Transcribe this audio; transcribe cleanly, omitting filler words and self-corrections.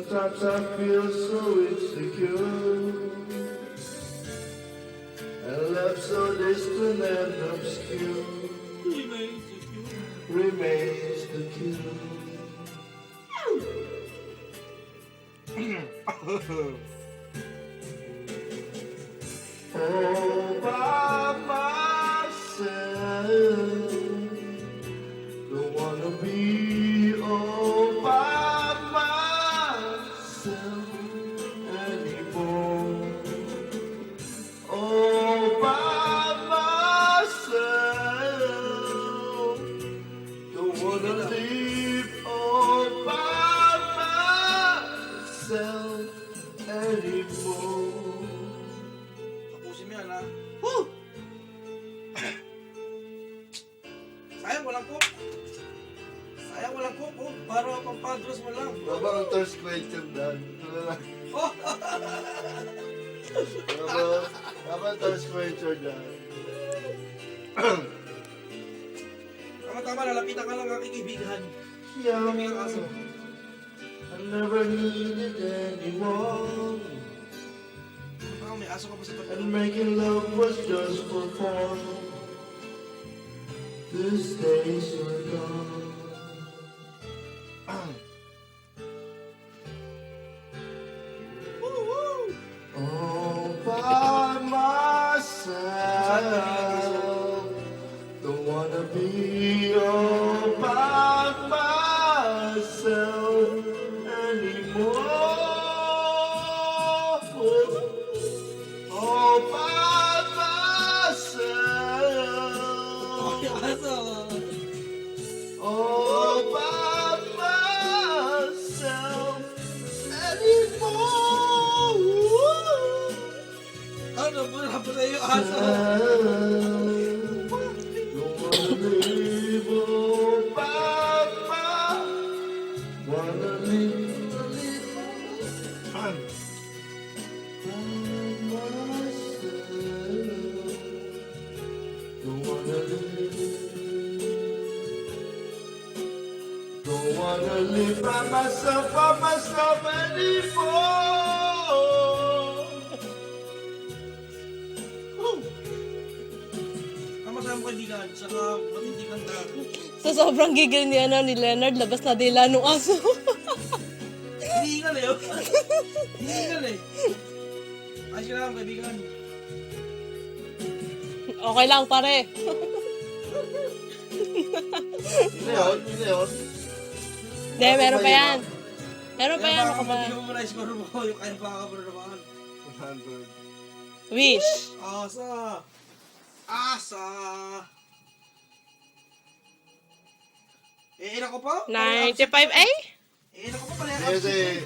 Sometimes I feel so insecure, and love so distant and obscure remains the cure. All by myself, don't wanna be all by myself anymore. All by myself, don't wanna live all by myself anymore. Tapusin mo yan, ha? Woo! Sayang, walang cook. Sayang, walang cook. Oh, para pampadros mo lang. Habang ang thirst question dad. Ito na lang. Habang thirst question dad. Tama-tama, lalapitan ka lang aking kaibigan. Young, Kami ang aso. I never needed anyone, Ah, may aso ka pa sa tabi. and making love was just for fun. These days are gone. Woo-woo! All by myself, don't wanna be all by myself anymore. All by myself, Ay, aso. all by myself anymore. Ano, muna po sa iyo, aso. Don't wanna live all by myself. Wanna live by myself. Don't wanna live by myself anymore. Tama sa mo kaibigan, saka matindigan na. Sa sobrang gigil ni, ni Leonard, labas na dila nung aso. Hinihingal eh, oh. Hinihingal eh. Ayos ka lang, kaibigan. Okay lang, pare. Yun na yun. Hindi, meron pa yan. Meron pa yan, Kaya ako ba? baka mo na score mo, yung kaya pa ka naman. 100. Wish. Asa! Asa! Ilan ko pa? 95, ay? Ilan ko pa pala? Kasi